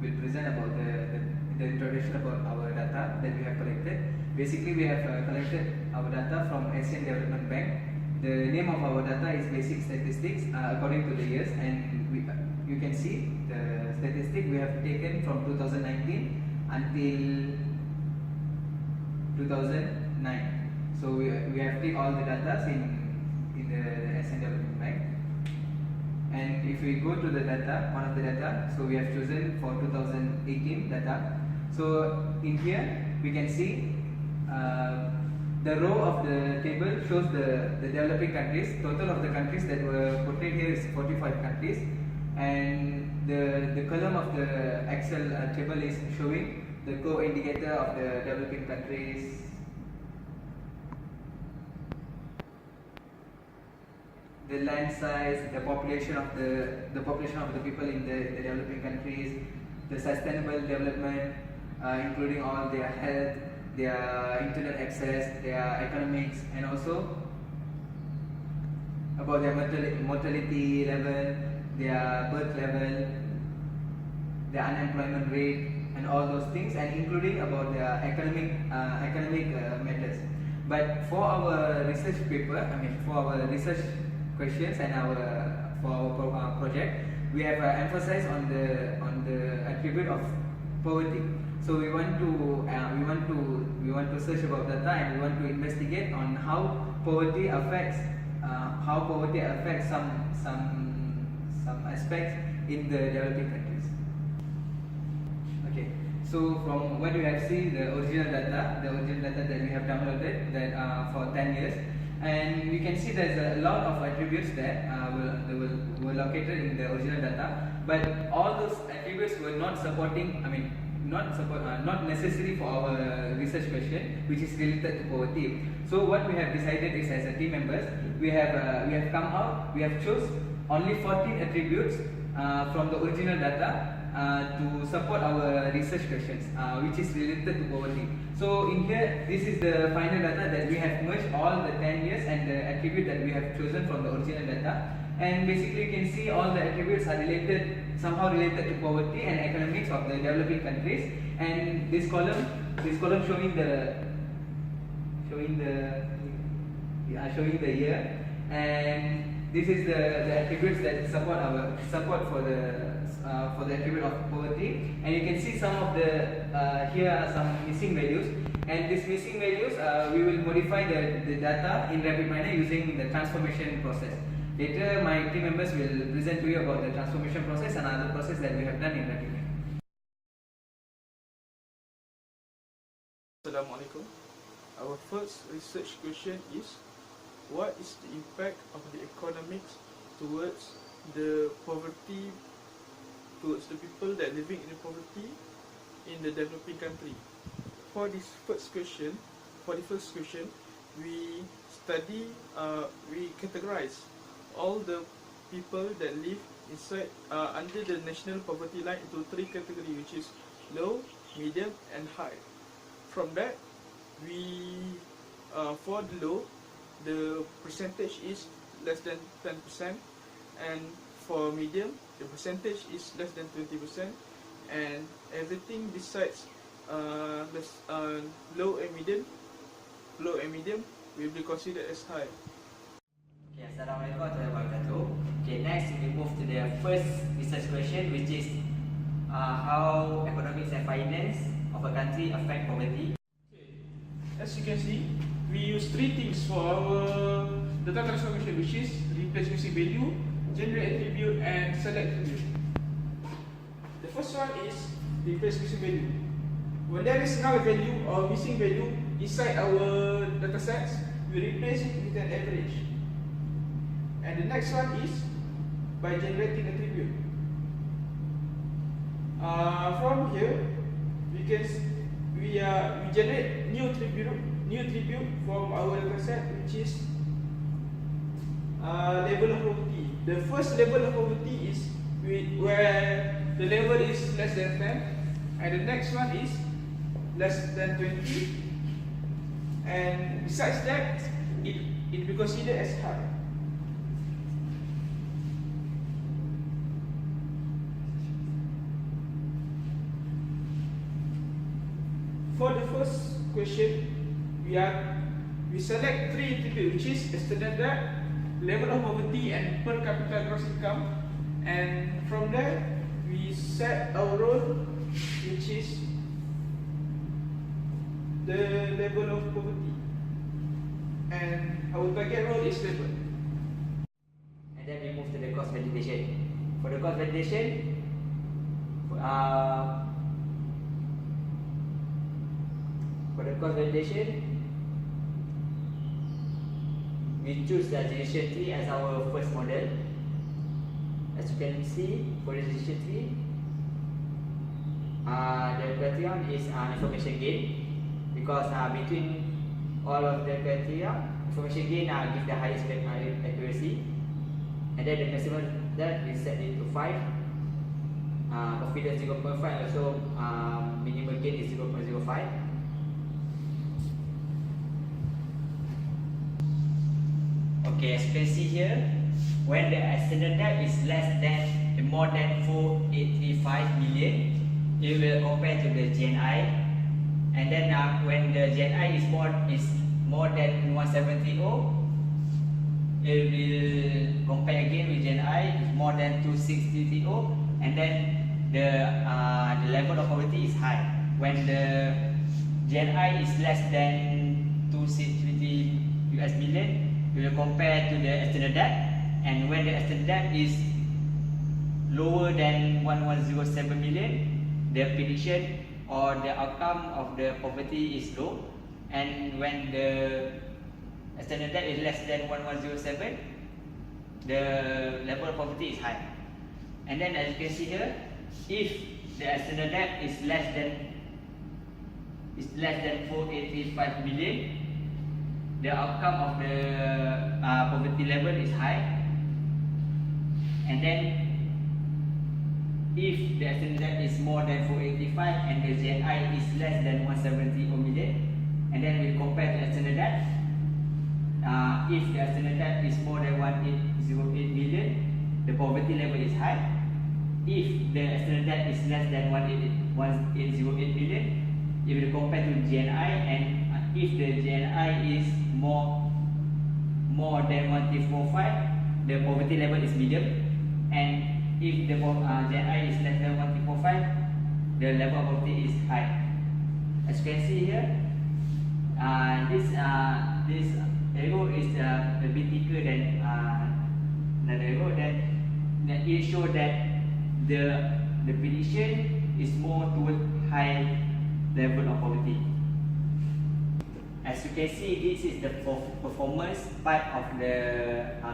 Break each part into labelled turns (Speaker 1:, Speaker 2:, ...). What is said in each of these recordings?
Speaker 1: will present about the introduction about our data that we have collected. Basically, we have collected our data from Asian Development Bank. The name of our data is Basic Statistics according to the years, and you can see the statistic we have taken from 2019 until 2009. So we have taken all the data in the Asian Development Bank. And if we go to the data, one of the data, so we have chosen for 2018 data. So in here we can see the row of the table shows the developing countries. Total of the countries that were portrayed here is 45 countries, and the column of the Excel table is showing the core indicator of the developing countries. The land size, the population of the people in the developing countries, the sustainable development, including all their health, their internet access, their economics, and also about their mortality level, their birth level, their unemployment rate, and all those things, and including about their economic matters. But for our research paper, for our research questions and for our project, we have emphasized on the attribute of poverty. So we want to search about data, and we want to investigate on how poverty affects some aspects in the developing countries. Okay, so from what you have seen, the original data that we have downloaded that for 10 years, and you can see there's a lot of attributes that were located in the original data, but all those attributes were not not necessary for our research question, which is related to poverty. So what we have decided is, as a team members, we have chose only 14 attributes from the original data to support our research questions, which is related to poverty. So in here, this is the final data that we have merged all the 10 years and the attribute that we have chosen from the original data. And basically, you can see all the attributes are somehow related to poverty and economics of the developing countries. And this column showing the year, and this is the attributes that support for the attribute of poverty. And you can see some of the here are some missing values, and these missing values we will modify the data in rapid manner using the transformation process. Later, my team members will present to you about the transformation process and other process that we have done in rapid manner.
Speaker 2: Assalamualaikum. Our first research question is, what is the impact of the economics towards the poverty, towards the people that living in the poverty in the developing country? For the first question, we categorize all the people that live inside under the national poverty line into 3 categories, which is low, medium, and high. From that, we for the low, the percentage is less than 10%, and for medium, the percentage is less than 20%, and everything besides low and medium will be considered as high.
Speaker 3: Okay, Assalamualaikum warahmatullahi wabarakatuh. Okay, next we move to the first research question, which is how economics and finance of a country affect poverty.
Speaker 2: Okay. As you can see, we use 3 things for our data transformation, which is replace missing value, generate attribute, and select attribute. The first one is replace missing value. When there is null value or missing value inside our data sets, we replace it with an average. And the next one is by generating attribute. From here, we generate new attribute from our data set, which is level of poverty. The first level of poverty is where the level is less than 10, and the next one is less than 20, and besides that, it will be considered as high. for the first question, we select three attributes, which is external debt, level of poverty, and per capita gross income. And from there, we set our role, which is the level of poverty, and our target role is level.
Speaker 3: And then we move to the cost validation. For the cost validation, we choose the generation tree as our first model. As you can see, for the generation tree, the criterion is information gain, because between all of the criteria, information gain gives the highest accuracy, and then the maximum that we set it to 5, confidence 0.5, also minimum gain is 0.05. Okay, as you can see here, when the external debt is more than 4,835 million, it will compare to the GNI. And then when the GNI is more than 1730, it will compare again with GNI is more than 2630, and then the level of poverty is high. When the GNI is less than 260 US million, we will compare to the external debt, and when the external debt is lower than 1107 million, the prediction or the outcome of the poverty is low, and when the external debt is less than 1107, the level of poverty is high. And then as you can see here, if the external debt is less than 4,835 million, the outcome of the poverty level is high. And then if the external debt is more than 485 and the GNI is less than 170 million, and then we compare the external debt. If the external debt is more than 1808 million, the poverty level is high. If the external debt is less than 1808 million, it will compare to GNI, and if the GNI is more than 1345, the poverty level is medium, and if the GNI is less than 1345, the level of poverty is high. As you can see here, this arrow is a bit thicker than another arrow. That it shows that the prediction is more toward high level of poverty. As you can see, this is the performance part of the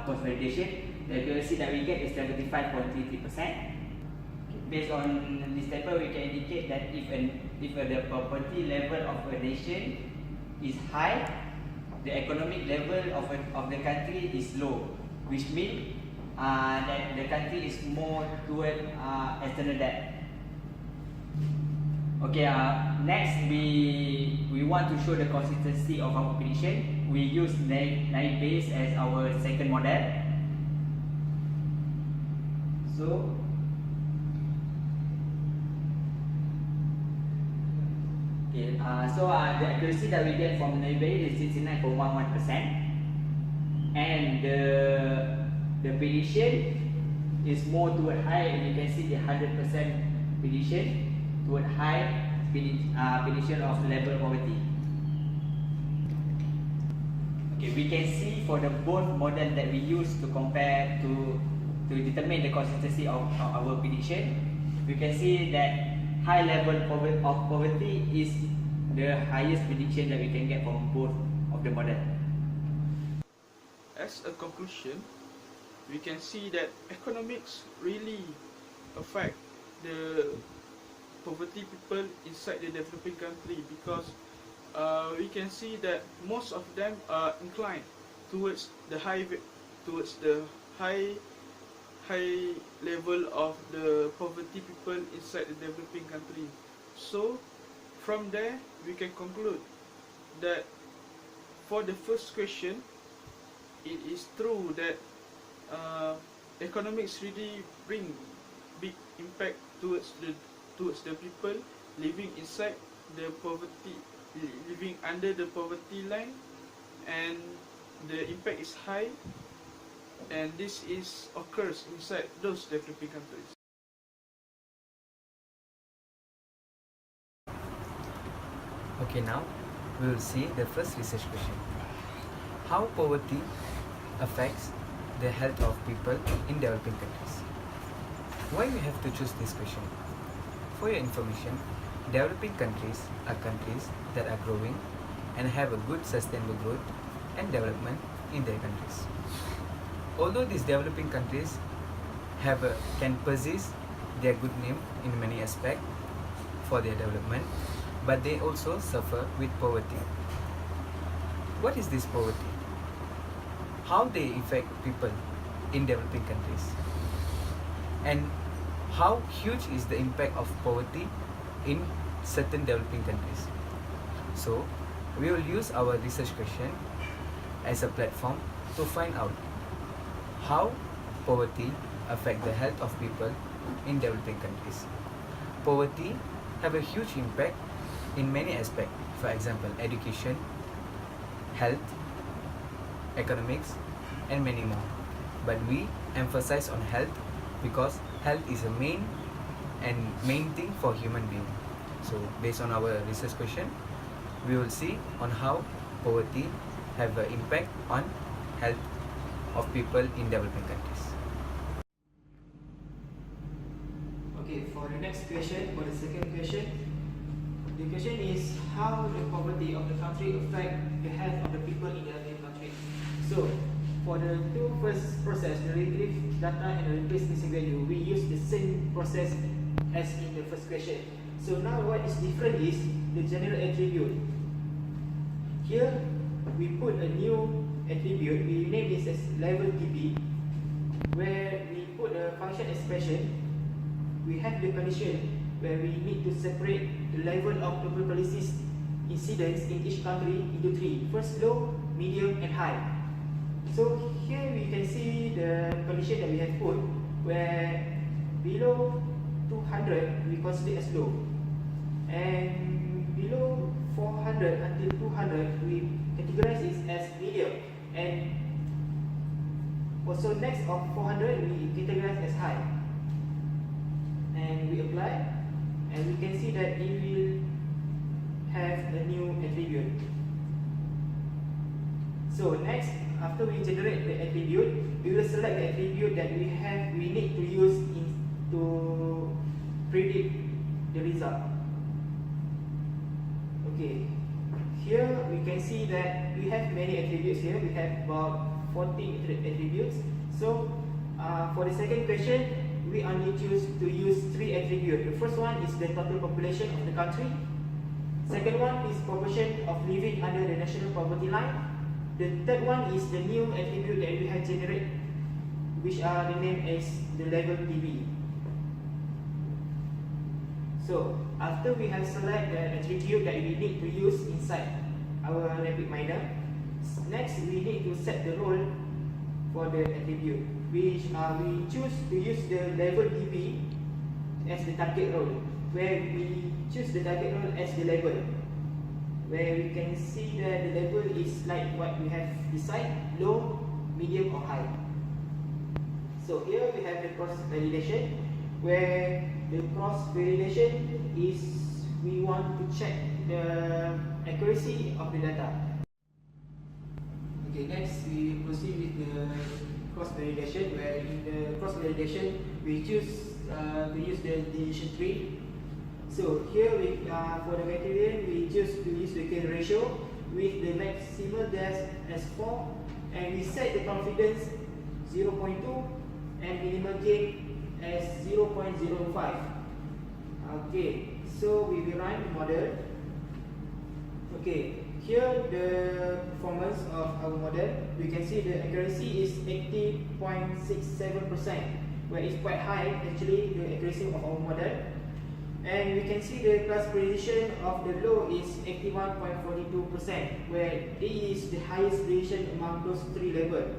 Speaker 3: cost validation. The accuracy that we get is 75.33%. Based on this table, we can indicate that if the poverty level of a nation is high, the economic level of the country is low, which means that the country is more toward external debt. Okay, next we want to show the consistency of our prediction. We use naive Bayes as our second model. So the accuracy that we get from naive Bayes is 69.11%, and the prediction is more toward high, and you can see the 100% prediction toward high prediction of level of poverty. Okay, we can see for the both model that we use to compare to determine the consistency of our prediction, we can see that high level of poverty is the highest prediction that we can get from both of the model.
Speaker 2: As a conclusion, we can see that economics really affect the poverty people inside the developing country, because we can see that most of them are inclined towards the high level of the poverty people inside the developing country. So from there we can conclude that for the first question, it is true that economics really bring big impact towards the people living inside the poverty, living under the poverty line, and the impact is high, and this occurs inside those developing countries.
Speaker 1: Okay, now we will see the first research question. How poverty affects the health of people in developing countries? Why we have to choose this question? For your information, developing countries are countries that are growing and have a good sustainable growth and development in their countries. Although these developing countries can possess their good name in many aspects for their development, but they also suffer with poverty. What is this poverty? How they affect people in developing countries? And how huge is the impact of poverty in certain developing countries? So, we will use our research question as a platform to find out how poverty affect the health of people in developing countries. Poverty have a huge impact in many aspects. For example, education, health, economics, and many more. But we emphasize on health because health is a main thing for human being. So based on our research question, we will see on how poverty have an impact on health of people in developing countries.
Speaker 4: Okay, for the next question, for the second question, the question is how the poverty of the country affect the health of the people in the country. So, for the two first process, the retrieve data and the replace missing value, we use the same process as in the first question. So now what is different is the general attribute. Here, we put a new attribute, we name this as level DB, where we put a function expression. We have the condition where we need to separate the level of tuberculosis incidence in each country into three. First, low, medium, and high. So here we can see the condition that we have put, where below 200 we consider as low, and below 400 until 200 we categorize it as medium, and also next of 400 we categorize as high. And we apply, and we can see that it will have a new attribute. So next, after we generate the attribute, we will select the attribute that we need to use to predict the result. Okay, here we can see that we have many attributes here. We have about 14 attributes. So for the second question, we only choose to use 3 attributes. The first one is the total population of the country. Second one is proportion of living under the national poverty line. The third one is the new attribute that we have generated, which are renamed as the level DB. So after we have selected the attribute that we need to use inside our RapidMiner, next we need to set the role for the attribute, which we choose to use the level DB as the target role, where we choose the target role as the level, where we can see that the level is like what we have decided, low, medium or high. So here we have the cross validation, where the cross validation is we want to check the accuracy of the data. Okay, next we proceed with the cross validation, where in the cross validation we choose to use the decision tree. So here we for the criterion we choose to use the gain ratio with the maximal death as 4, and we set the confidence 0.2 and minimal gain as 0.05. Okay, so we will run the model. Okay, here the performance of our model, we can see the accuracy is 80.67%, where it's quite high actually, the accuracy of our model. And we can see the class precision of the low is 81.42%, where it is the highest precision among those 3 levels.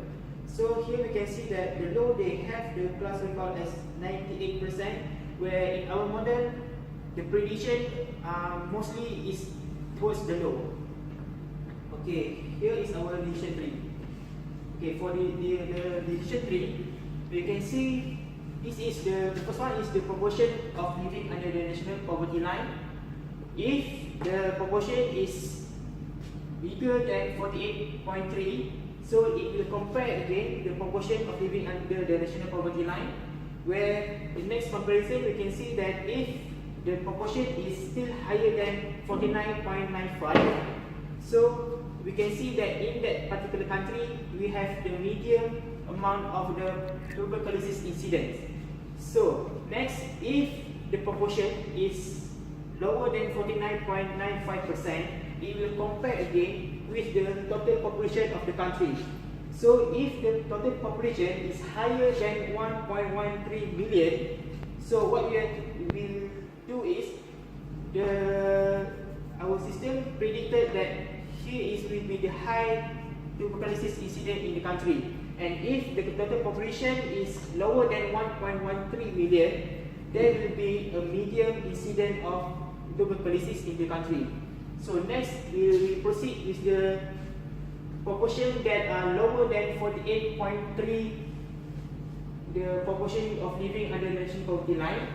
Speaker 4: So here we can see that the low, they have the class record as 98%, where in our model the prediction mostly is towards the low. Okay, here is our decision tree. Okay, for the decision tree, we can see this is the first one is the proportion of living under the national poverty line. If the proportion is bigger than 48.3, so it will compare again the proportion of living under the national poverty line, where the next comparison we can see that if the proportion is still higher than 49.95, so we can see that in that particular country we have the medium amount of the tuberculosis incidence. So next, if the proportion is lower than 49.95%, it will compare again with the total population of the country. So if the total population is higher than 1.13 million, so what we will do is our system predicted that here will be the high tuberculosis incident in the country, and if the total population is lower than 1.13 million, there will be a medium incident of tuberculosis in the country. So next we will proceed with the proportion that are lower than 48.3, the proportion of living under the national poverty line.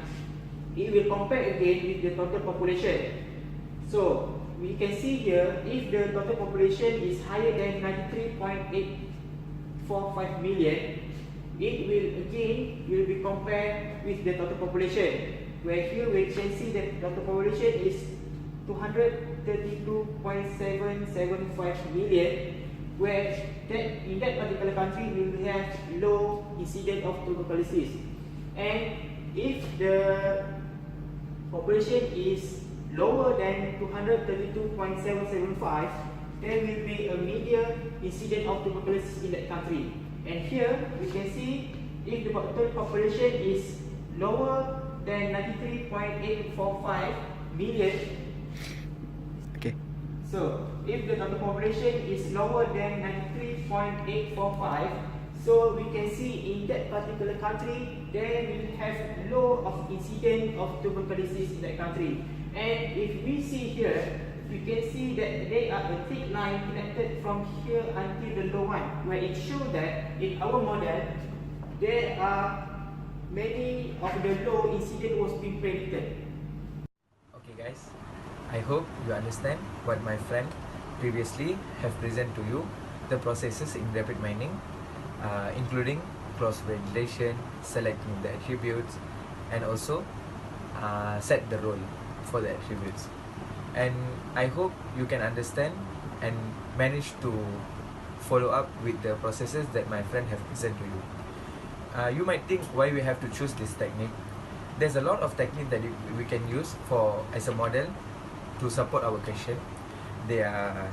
Speaker 4: It will compare again with the total population. So we can see here, if the total population is higher than 93.845 million, it will be compared with the total population, where here we can see that the total population is 232.775 million, where in that particular country we will have low incidence of tuberculosis. And if the population is lower than 232.775, there will be a medium incidence of tuberculosis in that country. And here we can see if the total population is lower than 93.845 million.
Speaker 1: Okay.
Speaker 4: So if the total population is lower than 93.845, so we can see in that particular country there will have low of incidence of tuberculosis in that country. And if we see here, you can see that there are a thick line connected from here until the low one, where it shows that in our model there are many of the low incident was being predicted.
Speaker 1: Okay guys, I hope you understand what my friend previously have presented to you, the processes in rapid mining, including cross-validation, selecting the attributes, and also set the role for the attributes. And I hope you can understand and manage to follow up with the processes that my friend have presented to you. You might think why we have to choose this technique. There's a lot of technique that we can use for as a model to support our question. There are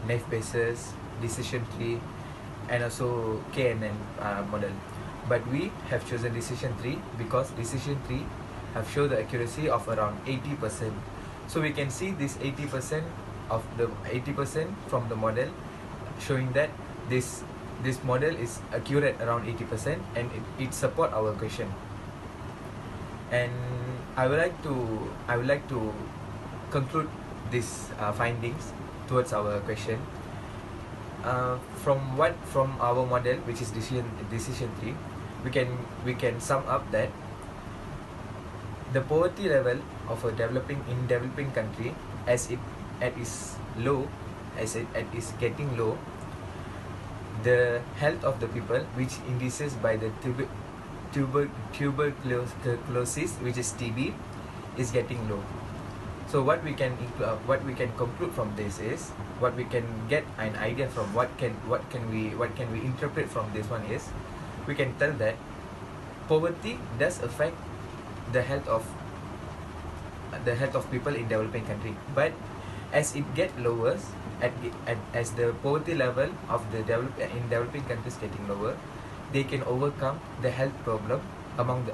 Speaker 1: naive Bayes, decision tree, and also KNN model. But we have chosen decision tree because decision tree have shown the accuracy of around 80%. So we can see this 80% from the model, showing that this model is accurate around 80%, and it support our question. And I would like to conclude these findings towards our question. From our model, which is decision tree, we can sum up that the poverty level of a developing country, as it is getting low, the health of the people, which indices by the tuberculosis, which is TB, is getting low. So what we can conclude from this is, what we can get an idea from what can we interpret from this one is, we can tell that poverty does affect the health of people in developing country, but as it get lower, as the poverty level of the developing countries getting lower, they can overcome the health problem among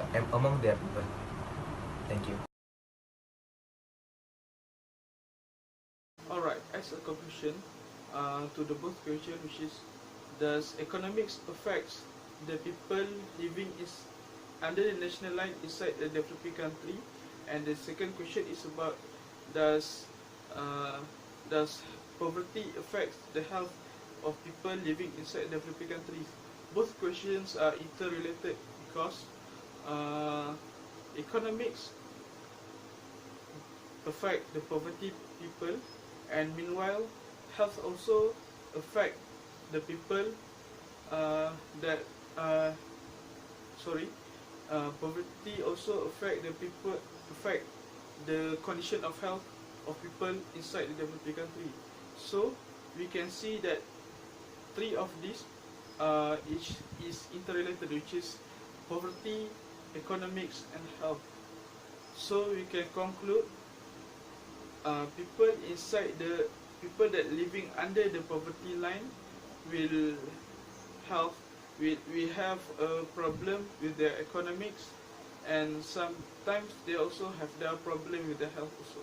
Speaker 1: their people. Thank you.
Speaker 2: Alright, as a conclusion to the both question, which is, does economics affect the people living under the national line inside the developing country, And the second question is about does poverty affect the health of people living inside developing countries? Both questions are interrelated because economics affect the poverty people, and meanwhile health also affect the people that poverty also affect the condition of health of people inside the developing country. So we can see that three of these each is interrelated, which is poverty, economics, and health. So we can conclude people that living under the poverty line will have a problem with their economics, and sometimes they also have their problem with their health also.